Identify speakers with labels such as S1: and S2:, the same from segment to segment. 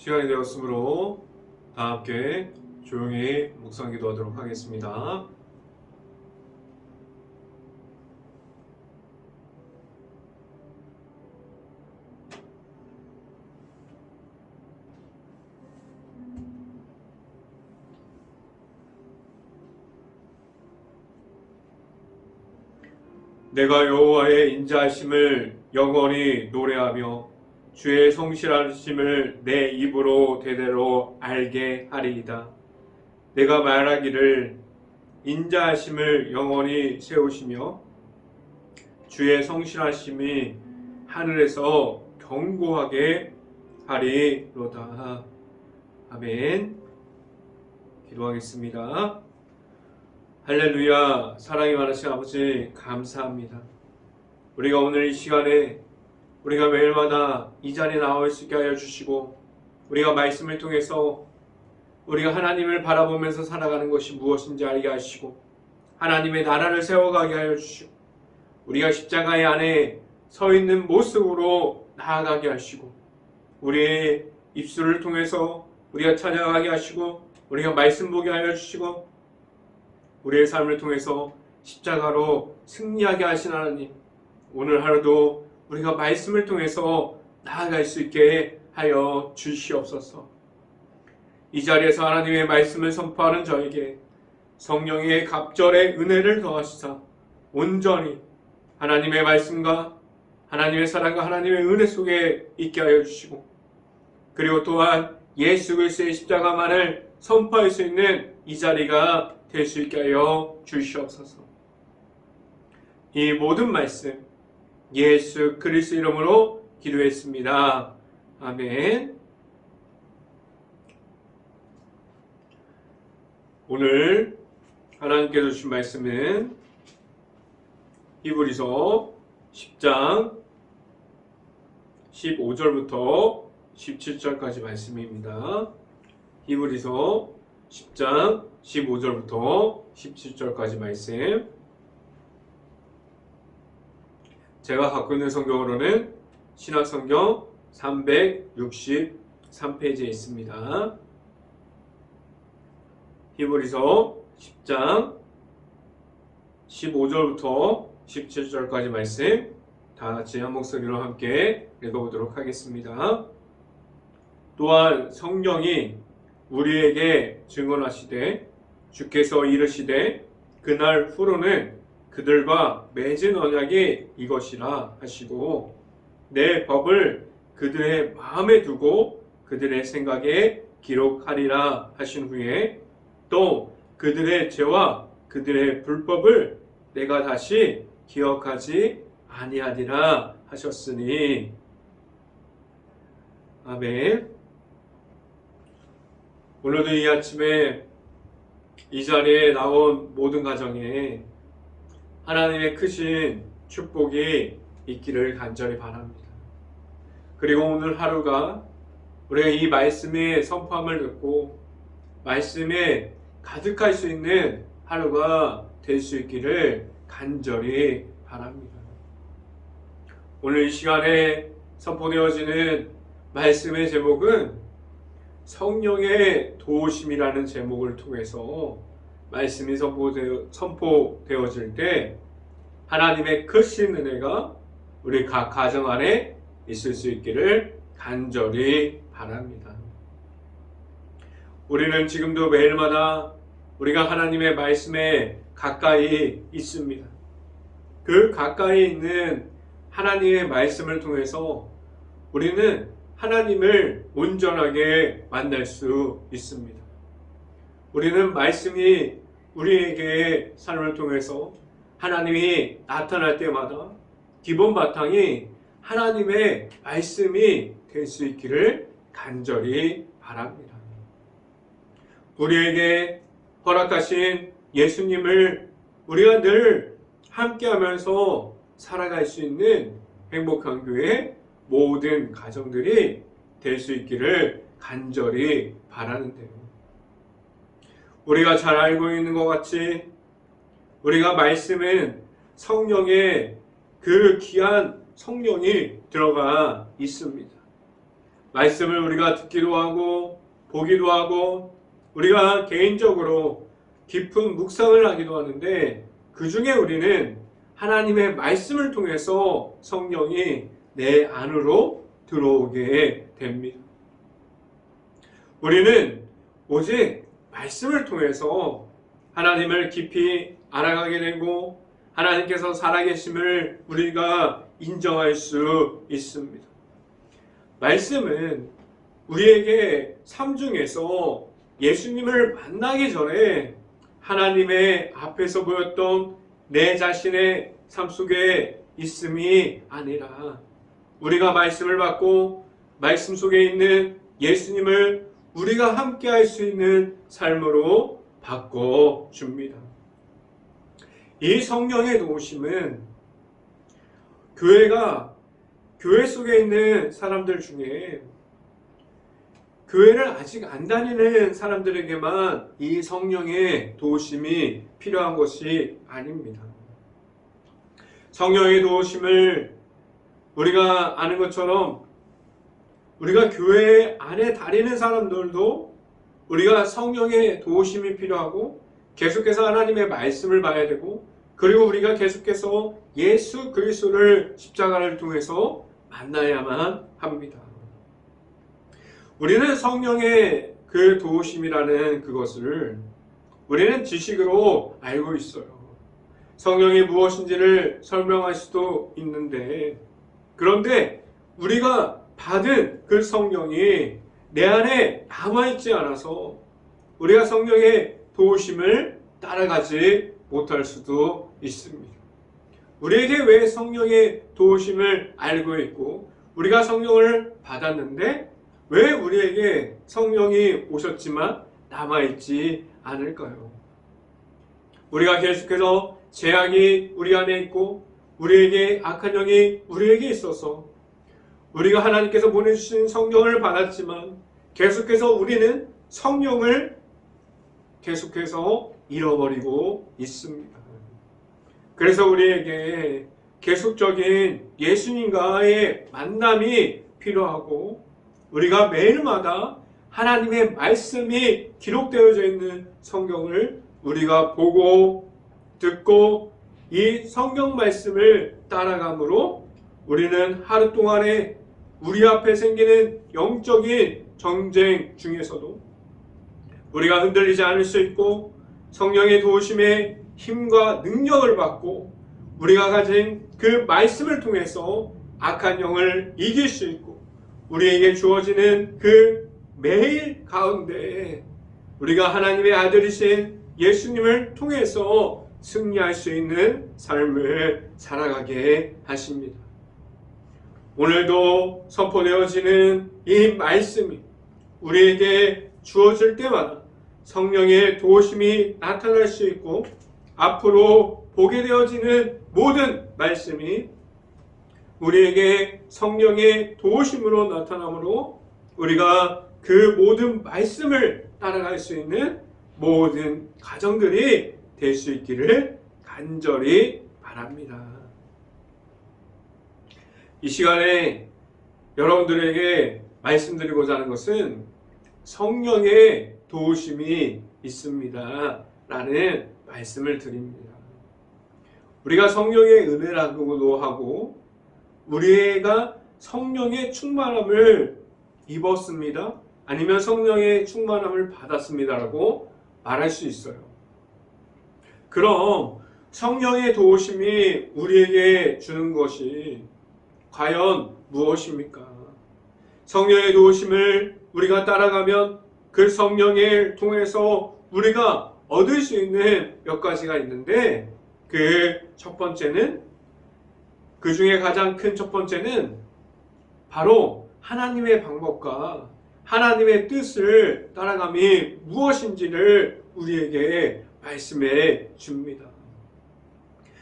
S1: 시간이 되었으므로 다 함께 조용히 묵상 기도하도록 하겠습니다. 내가 여호와의 인자하심을 영원히 노래하며 주의 성실하심을 내 입으로 대대로 알게 하리이다. 내가 말하기를 인자하심을 영원히 세우시며 주의 성실하심이 하늘에서 견고하게 하리로다. 아멘. 기도하겠습니다. 할렐루야. 사랑이 많으신 아버지 감사합니다. 우리가 오늘 이 시간에 우리가 매일마다 이 자리에 나올 수 있게 하여 주시고 우리가 말씀을 통해서 우리가 하나님을 바라보면서 살아가는 것이 무엇인지 알게 하시고 하나님의 나라를 세워가게 하여 주시고 우리가 십자가의 안에 서 있는 모습으로 나아가게 하시고 우리의 입술을 통해서 우리가 찬양하게 하시고 우리가 말씀 보게 하여 주시고 우리의 삶을 통해서 십자가로 승리하게 하신 하나님, 오늘 하루도 우리가 말씀을 통해서 나아갈 수 있게 하여 주시옵소서. 이 자리에서 하나님의 말씀을 선포하는 저에게 성령의 갑절의 은혜를 더하시사 온전히 하나님의 말씀과 하나님의 사랑과 하나님의 은혜 속에 있게 하여 주시고 그리고 또한 예수 그리스도의 십자가만을 선포할 수 있는 이 자리가 될 수 있게 하여 주시옵소서. 이 모든 말씀 예수 그리스도 이름으로 기도했습니다. 아멘. 오늘 하나님께서 주신 말씀은 히브리서 10장 15절부터 17절까지 말씀입니다. 히브리서 10장 15절부터 17절까지 말씀. 제가 갖고 있는 성경으로는 신약성경 363페이지에 있습니다. 히브리서 10장 15절부터 17절까지 말씀 다 같이 한 목소리로 함께 읽어보도록 하겠습니다. 또한 성령이 우리에게 증언하시되 주께서 이르시되 그날 후로는 그들과 맺은 언약이 이것이라 하시고 내 법을 그들의 마음에 두고 그들의 생각에 기록하리라 하신 후에 또 그들의 죄와 그들의 불법을 내가 다시 기억하지 아니하리라 하셨으니. 아멘. 오늘도 이 아침에 이 자리에 나온 모든 가정에 하나님의 크신 축복이 있기를 간절히 바랍니다. 그리고 오늘 하루가 우리가 이 말씀의 선포함을 듣고 말씀에 가득할 수 있는 하루가 될 수 있기를 간절히 바랍니다. 오늘 이 시간에 선포되어지는 말씀의 제목은 성령의 도우심이라는 제목을 통해서 말씀이 선포되어질 때 하나님의 크신 은혜가 우리 각 가정 안에 있을 수 있기를 간절히 바랍니다. 우리는 지금도 매일마다 우리가 하나님의 말씀에 가까이 있습니다. 그 가까이 있는 하나님의 말씀을 통해서 우리는 하나님을 온전하게 만날 수 있습니다. 우리는 말씀이 우리에게 삶을 통해서 하나님이 나타날 때마다 기본 바탕이 하나님의 말씀이 될 수 있기를 간절히 바랍니다. 우리에게 허락하신 예수님을 우리가 늘 함께하면서 살아갈 수 있는 행복한 교회 모든 가정들이 될 수 있기를 간절히 바라는데요. 우리가 잘 알고 있는 것 같이 우리가 말씀은 성령의 그 귀한 성령이 들어가 있습니다. 말씀을 우리가 듣기도 하고 보기도 하고 우리가 개인적으로 깊은 묵상을 하기도 하는데 그 중에 우리는 하나님의 말씀을 통해서 성령이 내 안으로 들어오게 됩니다. 우리는 오직 말씀을 통해서 하나님을 깊이 알아가게 되고 하나님께서 살아계심을 우리가 인정할 수 있습니다. 말씀은 우리에게 삶 중에서 예수님을 만나기 전에 하나님의 앞에서 보였던 내 자신의 삶 속에 있음이 아니라 우리가 말씀을 받고 말씀 속에 있는 예수님을 우리가 함께 할 수 있는 삶으로 바꿔줍니다. 이 성령의 도우심은 교회 속에 있는 사람들 중에 교회를 아직 안 다니는 사람들에게만 이 성령의 도우심이 필요한 것이 아닙니다. 성령의 도우심을 우리가 아는 것처럼 우리가 교회 안에 다니는 사람들도 우리가 성령의 도우심이 필요하고 계속해서 하나님의 말씀을 봐야 되고 그리고 우리가 계속해서 예수 그리스도를 십자가를 통해서 만나야만 합니다. 우리는 성령의 그 도우심이라는 그것을 우리는 지식으로 알고 있어요. 성령이 무엇인지를 설명할 수도 있는데 그런데 우리가 받은 그 성령이 내 안에 남아있지 않아서 우리가 성령의 도우심을 따라가지 못할 수도 있습니다. 우리에게 왜 성령의 도우심을 알고 있고 우리가 성령을 받았는데 왜 우리에게 성령이 오셨지만 남아있지 않을까요? 우리가 계속해서 죄악이 우리 안에 있고 우리에게 악한 영이 우리에게 있어서 우리가 하나님께서 보내주신 성령을 받았지만 계속해서 우리는 성령을 계속해서 잃어버리고 있습니다. 그래서 우리에게 계속적인 예수님과의 만남이 필요하고 우리가 매일마다 하나님의 말씀이 기록되어져 있는 성경을 우리가 보고 듣고 이 성경 말씀을 따라감으로 우리는 하루 동안에 우리 앞에 생기는 영적인 전쟁 중에서도 우리가 흔들리지 않을 수 있고 성령의 도우심에 힘과 능력을 받고 우리가 가진 그 말씀을 통해서 악한 영을 이길 수 있고 우리에게 주어지는 그 매일 가운데 우리가 하나님의 아들이신 예수님을 통해서 승리할 수 있는 삶을 살아가게 하십니다. 오늘도 선포되어지는 이 말씀이 우리에게 주어질 때마다 성령의 도우심이 나타날 수 있고 앞으로 보게 되어지는 모든 말씀이 우리에게 성령의 도우심으로 나타나므로 우리가 그 모든 말씀을 따라갈 수 있는 모든 가정들이 될 수 있기를 간절히 바랍니다. 이 시간에 여러분들에게 말씀드리고자 하는 것은 성령의 도우심이 있습니다 라는 말씀을 드립니다. 우리가 성령의 은혜라고도 하고 우리가 성령의 충만함을 입었습니다 아니면 성령의 충만함을 받았습니다 라고 말할 수 있어요. 그럼 성령의 도우심이 우리에게 주는 것이 과연 무엇입니까? 성령의 도우심을 우리가 따라가면 그 성령을 통해서 우리가 얻을 수 있는 몇 가지가 있는데 그 첫 번째는 그 중에 가장 큰 첫 번째는 바로 하나님의 방법과 하나님의 뜻을 따라감이 무엇인지를 우리에게 말씀해 줍니다.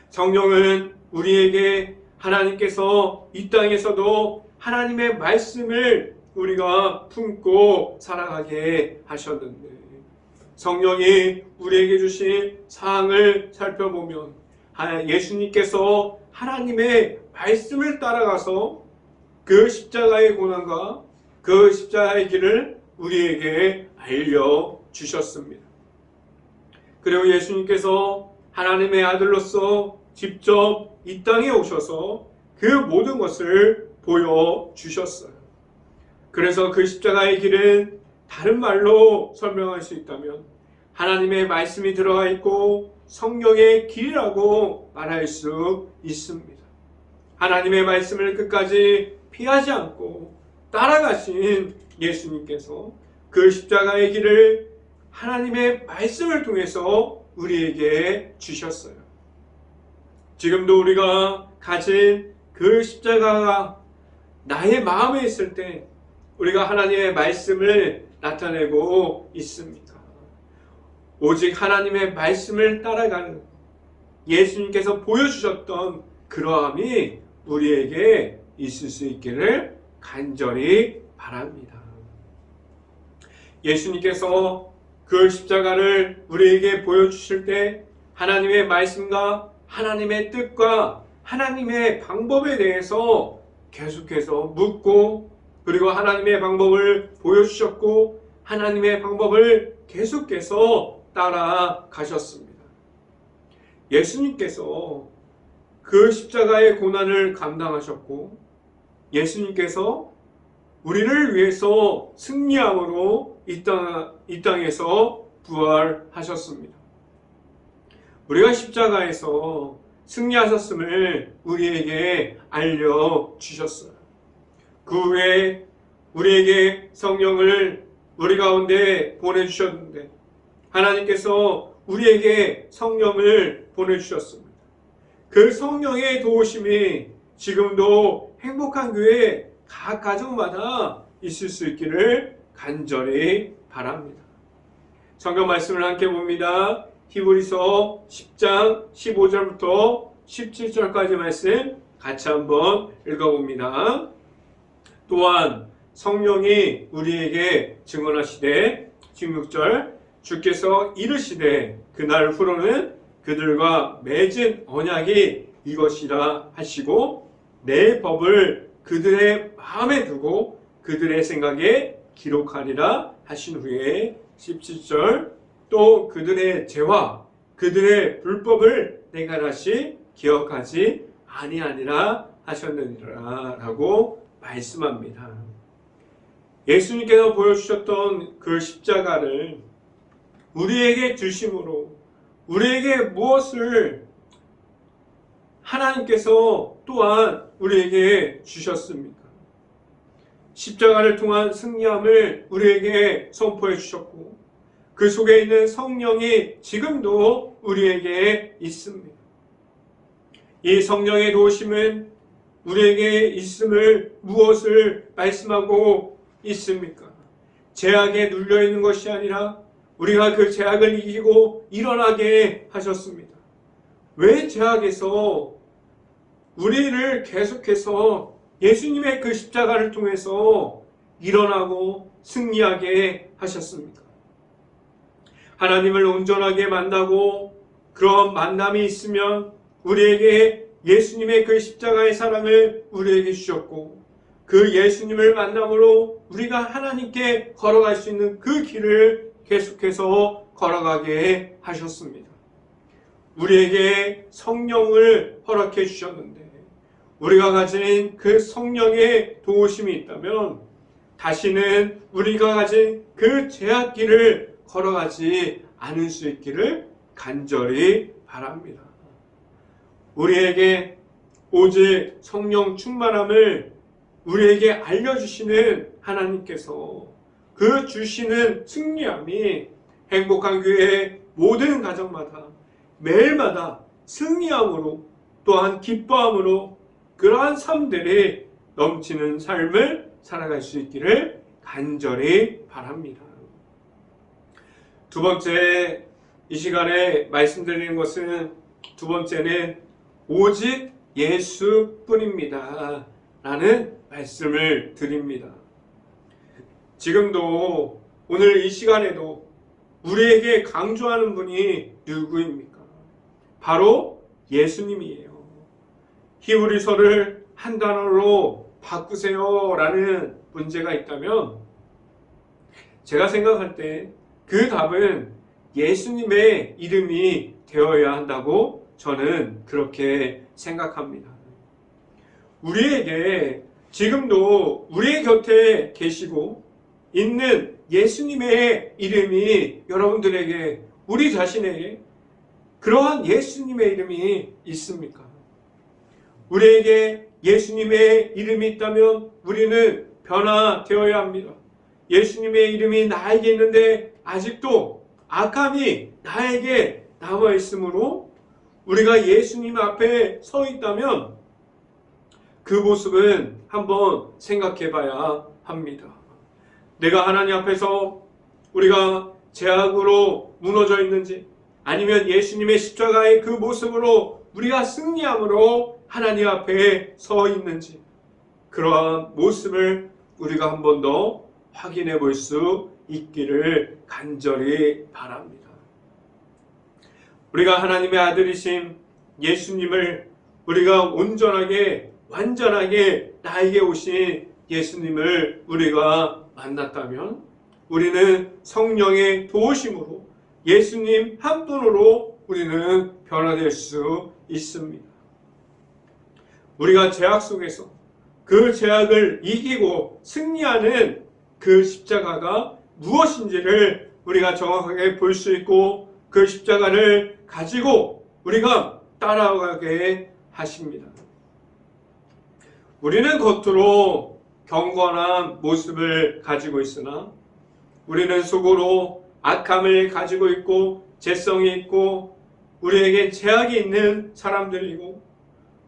S1: 성령은 우리에게 하나님께서 이 땅에서도 하나님의 말씀을 우리가 품고 살아가게 하셨는데 성령이 우리에게 주신 사항을 살펴보면 예수님께서 하나님의 말씀을 따라가서 그 십자가의 고난과 그 십자가의 길을 우리에게 알려주셨습니다. 그리고 예수님께서 하나님의 아들로서 직접 이 땅에 오셔서 그 모든 것을 보여주셨어요. 그래서 그 십자가의 길은 다른 말로 설명할 수 있다면 하나님의 말씀이 들어가 있고 성령의 길이라고 말할 수 있습니다. 하나님의 말씀을 끝까지 피하지 않고 따라가신 예수님께서 그 십자가의 길을 하나님의 말씀을 통해서 우리에게 주셨어요. 지금도 우리가 가진 그 십자가가 나의 마음에 있을 때 우리가 하나님의 말씀을 나타내고 있습니다. 오직 하나님의 말씀을 따라가는 예수님께서 보여주셨던 그러함이 우리에게 있을 수 있기를 간절히 바랍니다. 예수님께서 그 십자가를 우리에게 보여주실 때 하나님의 말씀과 하나님의 뜻과 하나님의 방법에 대해서 계속해서 묻고 그리고 하나님의 방법을 보여주셨고 하나님의 방법을 계속해서 따라가셨습니다. 예수님께서 그 십자가의 고난을 감당하셨고 예수님께서 우리를 위해서 승리함으로 이 땅에서 부활하셨습니다. 우리가 십자가에서 승리하셨음을 우리에게 알려주셨어요. 그 후에 우리에게 성령을 우리 가운데 보내주셨는데 하나님께서 우리에게 성령을 보내주셨습니다. 그 성령의 도우심이 지금도 행복한 교회 각 가정마다 있을 수 있기를 간절히 바랍니다. 성경 말씀을 함께 봅니다. 히브리서 10장 15절부터 17절까지 말씀 같이 한번 읽어봅니다. 또한 성령이 우리에게 증언하시되 16절 주께서 이르시되 그날 후로는 그들과 맺은 언약이 이것이라 하시고 내 법을 그들의 마음에 두고 그들의 생각에 기록하리라 하신 후에 17절 또 그들의 죄와 그들의 불법을 내가 다시 기억하지 아니하니라 하셨느니라 라고 말씀합니다. 예수님께서 보여주셨던 그 십자가를 우리에게 주심으로 우리에게 무엇을 하나님께서 또한 우리에게 주셨습니까? 십자가를 통한 승리함을 우리에게 선포해 주셨고 그 속에 있는 성령이 지금도 우리에게 있습니다. 이 성령의 도우심은 우리에게 있음을 무엇을 말씀하고 있습니까? 죄악에 눌려있는 것이 아니라 우리가 그 죄악을 이기고 일어나게 하셨습니다. 왜 죄악에서 우리를 계속해서 예수님의 그 십자가를 통해서 일어나고 승리하게 하셨습니까? 하나님을 온전하게 만나고 그런 만남이 있으면 우리에게 예수님의 그 십자가의 사랑을 우리에게 주셨고 그 예수님을 만남으로 우리가 하나님께 걸어갈 수 있는 그 길을 계속해서 걸어가게 하셨습니다. 우리에게 성령을 허락해 주셨는데 우리가 가진 그 성령의 도우심이 있다면 다시는 우리가 가진 그 죄악길을 걸어가지 않을 수 있기를 간절히 바랍니다. 우리에게 오직 성령 충만함을 우리에게 알려주시는 하나님께서 그 주시는 승리함이 행복한 교회의 모든 가정마다 매일마다 승리함으로 또한 기뻐함으로 그러한 삶들이 넘치는 삶을 살아갈 수 있기를 간절히 바랍니다. 두 번째 이 시간에 말씀드리는 것은 두 번째는 오직 예수뿐입니다 라는 말씀을 드립니다. 지금도 오늘 이 시간에도 우리에게 강조하는 분이 누구입니까? 바로 예수님이에요. 히브리서를 한 단어로 바꾸세요 라는 문제가 있다면 제가 생각할 때 그 답은 예수님의 이름이 되어야 한다고 저는 그렇게 생각합니다. 우리에게 지금도 우리 곁에 계시고 있는 예수님의 이름이 여러분들에게, 우리 자신에게 그러한 예수님의 이름이 있습니까? 우리에게 예수님의 이름이 있다면 우리는 변화되어야 합니다. 예수님의 이름이 나에게 있는데 아직도 악함이 나에게 남아있으므로 우리가 예수님 앞에 서 있다면 그 모습은 한번 생각해 봐야 합니다. 내가 하나님 앞에서 우리가 죄악으로 무너져 있는지, 아니면 예수님의 십자가의 그 모습으로 우리가 승리함으로 하나님 앞에 서 있는지, 그러한 모습을 우리가 한 번 더 확인해 볼 수 있기를 간절히 바랍니다. 우리가 하나님의 아들이신 예수님을, 우리가 온전하게 완전하게 나에게 오신 예수님을 우리가 만났다면 우리는 성령의 도우심으로 예수님 한 분으로 우리는 변화될 수 있습니다. 우리가 죄악 속에서 그 죄악을 이기고 승리하는 그 십자가가 무엇인지를 우리가 정확하게 볼 수 있고, 그 십자가를 가지고 우리가 따라가게 하십니다. 우리는 겉으로 경건한 모습을 가지고 있으나 우리는 속으로 악함을 가지고 있고 죄성이 있고 우리에게 죄악이 있는 사람들이고,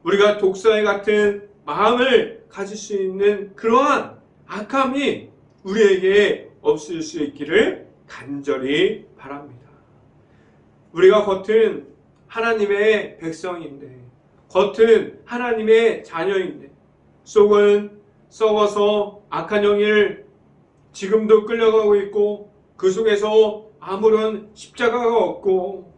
S1: 우리가 독사의 같은 마음을 가질 수 있는 그러한 악함이 우리에게 없을 수 있기를 간절히 바랍니다. 우리가 겉은 하나님의 백성인데, 겉은 하나님의 자녀인데 속은 썩어서 악한 영을 지금도 끌려가고 있고 그 속에서 아무런 십자가가 없고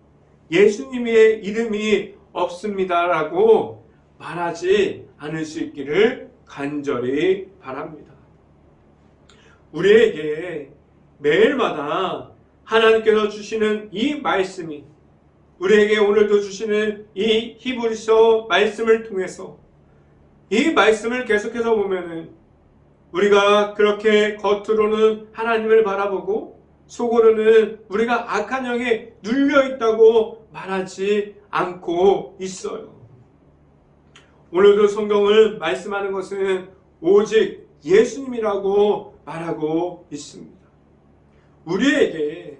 S1: 예수님의 이름이 없습니다라고 말하지 않을 수 있기를 간절히 바랍니다. 우리에게 매일마다 하나님께서 주시는 이 말씀이, 우리에게 오늘도 주시는 이 히브리서 말씀을 통해서 이 말씀을 계속해서 보면은 우리가 그렇게 겉으로는 하나님을 바라보고 속으로는 우리가 악한 영에 눌려 있다고 말하지 않고 있어요. 오늘도 성경을 말씀하는 것은 오직 예수님이라고 말하고 있습니다. 우리에게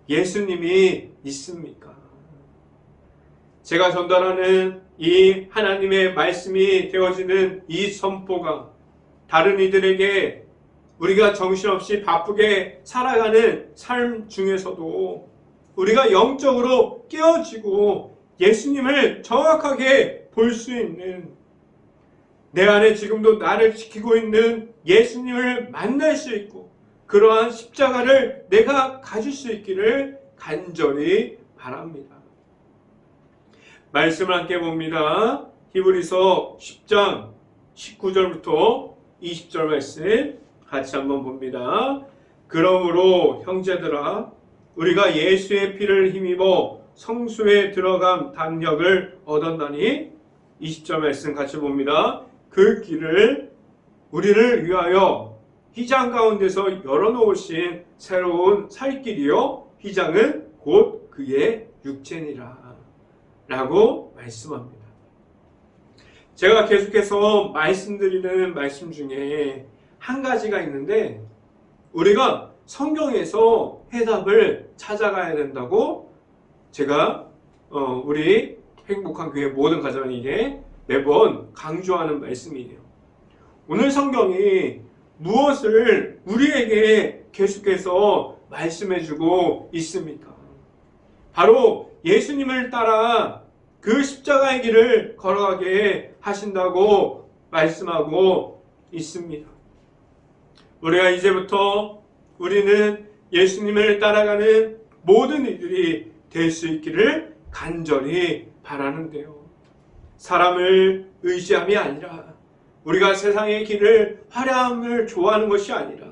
S1: 예수님이 있습니까? 제가 전달하는 이 하나님의 말씀이 되어지는 이 선포가 다른 이들에게 우리가 정신없이 바쁘게 살아가는 삶 중에서도 우리가 영적으로 깨어지고 예수님을 정확하게 볼 수 있는, 내 안에 지금도 나를 지키고 있는 예수님을 만날 수 있고 그러한 십자가를 내가 가질 수 있기를 간절히 바랍니다. 말씀을 함께 봅니다. 히브리서 10장 19절부터 20절 말씀 같이 한번 봅니다. 그러므로 형제들아, 우리가 예수의 피를 힘입어 성수에 들어감 담력을 얻었나니, 20절 말씀 같이 봅니다. 그 길을 우리를 위하여 휘장 가운데서 열어놓으신 새로운 살 길이요, 휘장은 곧 그의 육체니라 라고 말씀합니다. 제가 계속해서 말씀드리는 말씀 중에 한 가지가 있는데, 우리가 성경에서 해답을 찾아가야 된다고 제가 우리 행복한 교회 모든 가정에게 매번 강조하는 말씀이에요. 오늘 성경이 무엇을 우리에게 계속해서 말씀해주고 있습니까? 바로 예수님을 따라 그 십자가의 길을 걸어가게 하신다고 말씀하고 있습니다. 우리가 이제부터 우리는 예수님을 따라가는 모든 이들이 될 수 있기를 간절히 바라는데요. 사람을 의지함이 아니라 우리가 세상의 길을 화려함을 좋아하는 것이 아니라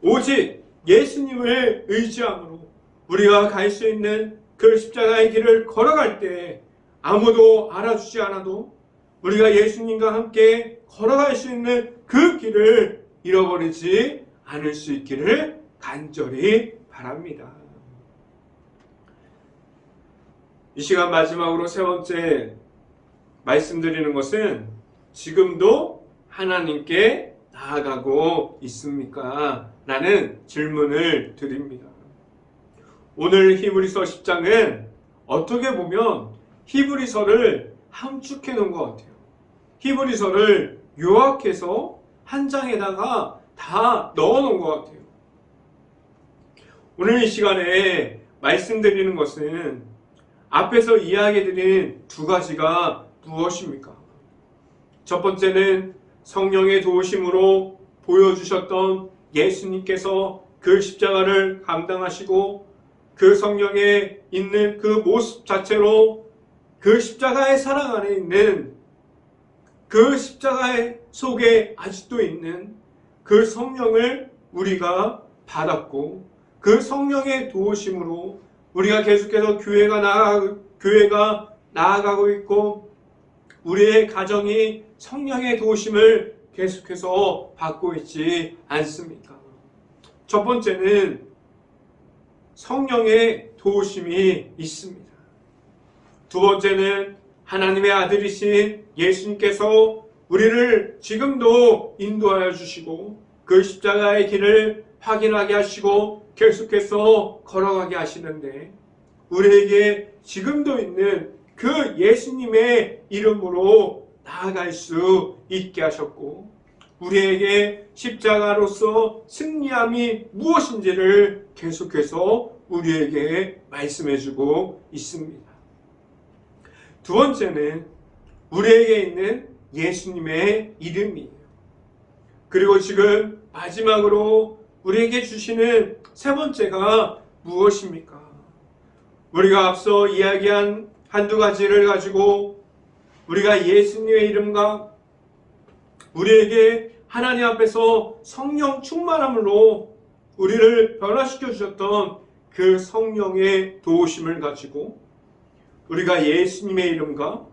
S1: 오직 예수님을 의지함으로 우리가 갈 수 있는 그 십자가의 길을 걸어갈 때 아무도 알아주지 않아도 우리가 예수님과 함께 걸어갈 수 있는 그 길을 잃어버리지 않을 수 있기를 간절히 바랍니다. 이 시간 마지막으로 세 번째 말씀드리는 것은 지금도 하나님께 나아가고 있습니까? 라는 질문을 드립니다. 오늘 히브리서 10장은 어떻게 보면 히브리서를 함축해 놓은 것 같아요. 히브리서를 요약해서 한 장에다가 다 넣어 놓은 것 같아요. 오늘 이 시간에 말씀드리는 것은 앞에서 이야기드린 두 가지가 무엇입니까? 첫 번째는 성령의 도우심으로 보여주셨던 예수님께서 그 십자가를 감당하시고 그 성령에 있는 그 모습 자체로 그 십자가의 사랑 안에 있는 그 십자가의 속에 아직도 있는 그 성령을 우리가 받았고 그 성령의 도우심으로 우리가 계속해서 교회가 나아가고 있고 우리의 가정이 성령의 도우심을 계속해서 받고 있지 않습니까? 첫 번째는 성령의 도우심이 있습니다. 두 번째는 하나님의 아들이신 예수님께서 우리를 지금도 인도하여 주시고 그 십자가의 길을 확인하게 하시고 계속해서 걸어가게 하시는데 우리에게 지금도 있는 그 예수님의 이름으로 나아갈 수 있게 하셨고 우리에게 십자가로서 승리함이 무엇인지를 계속해서 우리에게 말씀해주고 있습니다. 두 번째는 우리에게 있는 예수님의 이름이에요. 그리고 지금 마지막으로 우리에게 주시는 세 번째가 무엇입니까? 우리가 앞서 이야기한 한두 가지를 가지고 우리가 예수님의 이름과 우리에게 하나님 앞에서 성령 충만함으로 우리를 변화시켜 주셨던 그 성령의 도우심을 가지고 우리가 예수님의 이름과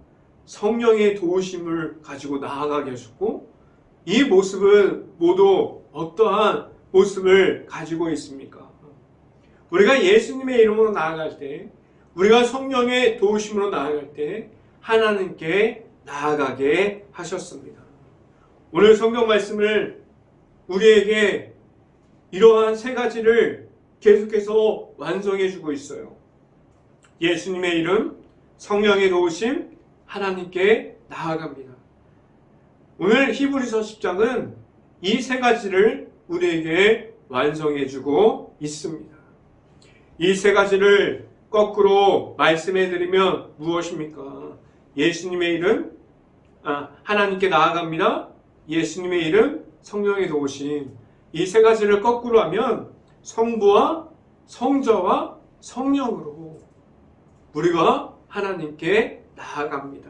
S1: 성령의 도우심을 가지고 나아가게 하셨고 이 모습은 모두 어떠한 모습을 가지고 있습니까? 우리가 예수님의 이름으로 나아갈 때 우리가 성령의 도우심으로 나아갈 때 하나님께 나아가게 하셨습니다. 오늘 성경 말씀을 우리에게 이러한 세 가지를 계속해서 완성해 주고 있어요. 예수님의 이름, 성령의 도우심, 하나님께 나아갑니다. 오늘 히브리서 10장은 이 세 가지를 우리에게 완성해 주고 있습니다. 이 세 가지를 거꾸로 말씀해 드리면 무엇입니까? 예수님의 이름, 하나님께 나아갑니다. 예수님의 이름, 성령의 도우심. 이 세 가지를 거꾸로 하면 성부와 성자와 성령으로 우리가 하나님께 나아갑니다.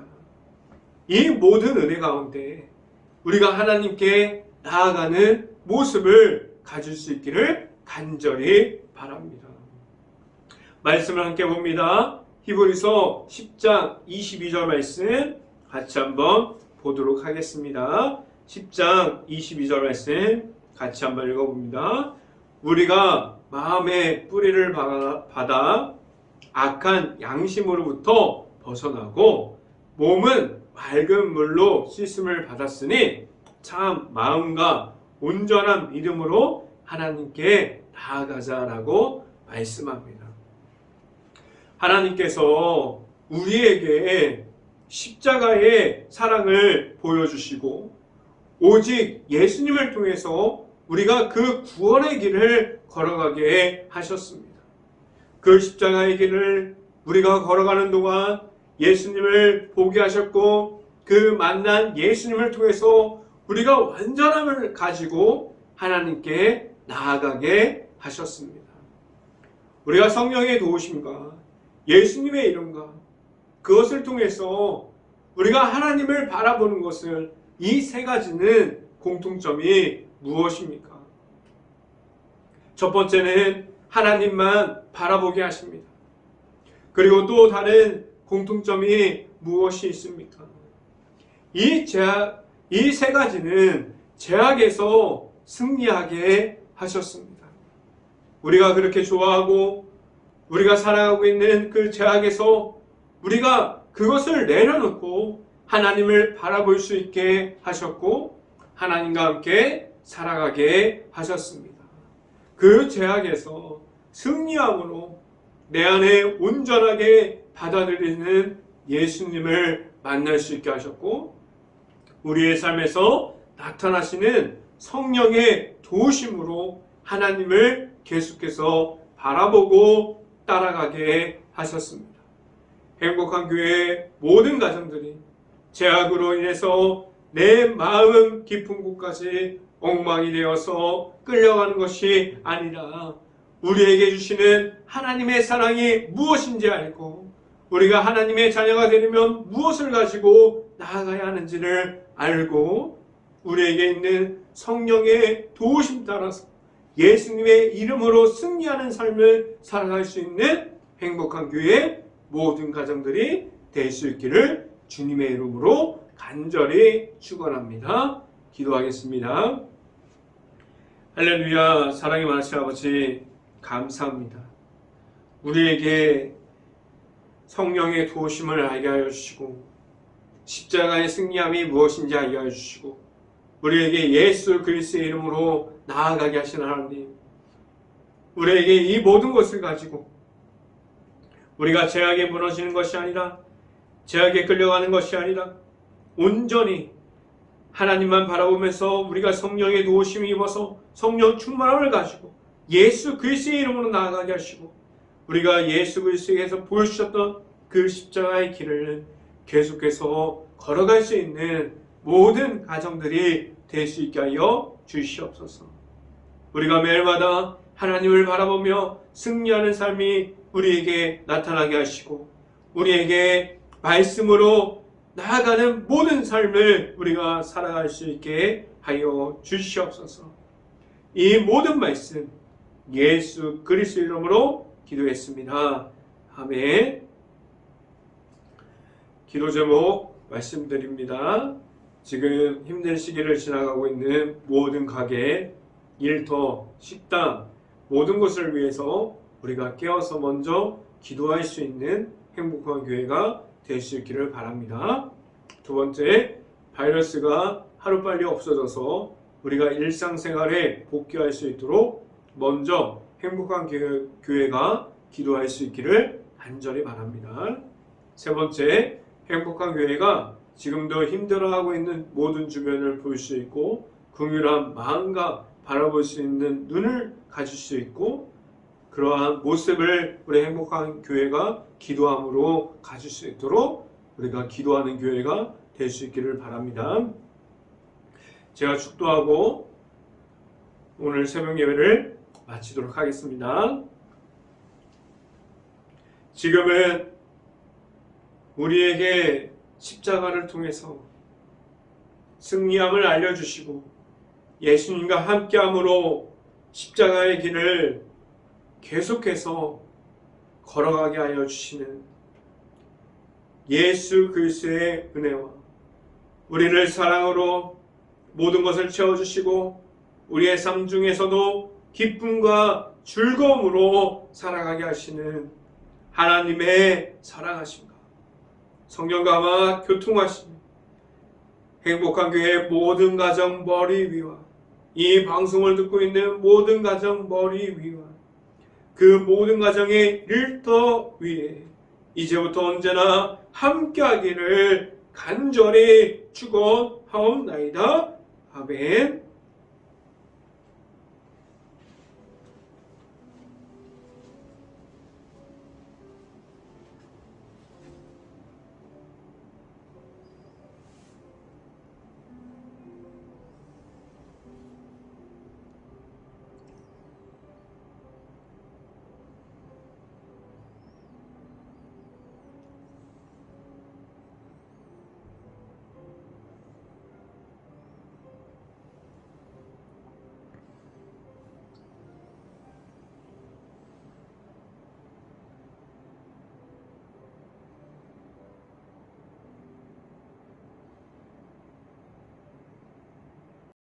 S1: 이 모든 은혜 가운데 우리가 하나님께 나아가는 모습을 가질 수 있기를 간절히 바랍니다. 말씀을 함께 봅니다. 히브리서 10장 22절 말씀 같이 한번 보도록 하겠습니다. 10장 22절 말씀 같이 한번 읽어봅니다. 우리가 마음의 뿌리를 받아 악한 양심으로부터 벗어나고 몸은 맑은 물로 씻음을 받았으니 참 마음과 온전한 믿음으로 하나님께 나아가자라고 말씀합니다. 하나님께서 우리에게 십자가의 사랑을 보여주시고 오직 예수님을 통해서 우리가 그 구원의 길을 걸어가게 하셨습니다. 그 십자가의 길을 우리가 걸어가는 동안 예수님을 보게 하셨고 그 만난 예수님을 통해서 우리가 완전함을 가지고 하나님께 나아가게 하셨습니다. 우리가 성령의 도우심과 예수님의 이름과 그것을 통해서 우리가 하나님을 바라보는 것을 이 세 가지는 공통점이 무엇입니까? 첫 번째는 하나님만 바라보게 하십니다. 그리고 또 다른 공통점이 무엇이 있습니까? 이 세 가지는 죄악에서 승리하게 하셨습니다. 우리가 그렇게 좋아하고 우리가 살아가고 있는 그 죄악에서 우리가 그것을 내려놓고 하나님을 바라볼 수 있게 하셨고 하나님과 함께 살아가게 하셨습니다. 그 죄악에서 승리함으로 내 안에 온전하게 받아들이는 예수님을 만날 수 있게 하셨고 우리의 삶에서 나타나시는 성령의 도우심으로 하나님을 계속해서 바라보고 따라가게 하셨습니다. 행복한 교회의 모든 가정들이 죄악으로 인해서 내 마음 깊은 곳까지 엉망이 되어서 끌려가는 것이 아니라 우리에게 주시는 하나님의 사랑이 무엇인지 알고 우리가 하나님의 자녀가 되려면 무엇을 가지고 나아가야 하는지를 알고 우리에게 있는 성령의 도우심 따라서 예수님의 이름으로 승리하는 삶을 살아갈 수 있는 행복한 교회의 모든 가정들이 될 수 있기를 주님의 이름으로 간절히 축원합니다. 기도하겠습니다. 할렐루야. 사랑의 많으신 아버지 감사합니다. 우리에게 성령의 도우심을 알게 하여 주시고 십자가의 승리함이 무엇인지 알게 하여 주시고 우리에게 예수 그리스도의 이름으로 나아가게 하신 하나님, 우리에게 이 모든 것을 가지고 우리가 죄악에 무너지는 것이 아니라 죄악에 끌려가는 것이 아니라 온전히 하나님만 바라보면서 우리가 성령의 도우심을 입어서 성령 충만함을 가지고 예수 그리스도의 이름으로 나아가게 하시고 우리가 예수 그리스도에서 보여주셨던 그 십자가의 길을 계속해서 걸어갈 수 있는 모든 가정들이 될 수 있게 하여 주시옵소서. 우리가 매일마다 하나님을 바라보며 승리하는 삶이 우리에게 나타나게 하시고 우리에게 말씀으로 나아가는 모든 삶을 우리가 살아갈 수 있게 하여 주시옵소서. 이 모든 말씀 예수 그리스도 이름으로 기도했습니다. 아멘. 기도 제목 말씀드립니다. 지금 힘든 시기를 지나가고 있는 모든 가게, 일터, 식당 모든 것을 위해서 우리가 깨어서 먼저 기도할 수 있는 행복한 교회가 될 수 있기를 바랍니다. 두 번째, 바이러스가 하루빨리 없어져서 우리가 일상생활에 복귀할 수 있도록 먼저 행복한 교회가 기도할 수 있기를 간절히 바랍니다. 세 번째, 행복한 교회가 지금도 힘들어하고 있는 모든 주변을 볼 수 있고 긍휼한 마음과 바라볼 수 있는 눈을 가질 수 있고 그러한 모습을 우리 행복한 교회가 기도함으로 가질 수 있도록 우리가 기도하는 교회가 될 수 있기를 바랍니다. 제가 축도하고 오늘 새벽 예배를 마치도록 하겠습니다. 지금은 우리에게 십자가를 통해서 승리함을 알려주시고 예수님과 함께함으로 십자가의 길을 계속해서 걸어가게 하여 주시는 예수 그리스도의 은혜와 우리를 사랑으로 모든 것을 채워주시고 우리의 삶 중에서도 기쁨과 즐거움으로 살아가게 하시는 하나님의 사랑하심과 성령과 아마 교통하시는 행복한 교회의 모든 가정 머리 위와 이 방송을 듣고 있는 모든 가정 머리 위와 그 모든 가정의 일터 위에 이제부터 언제나 함께하기를 간절히 축원하옵나이다. 아멘.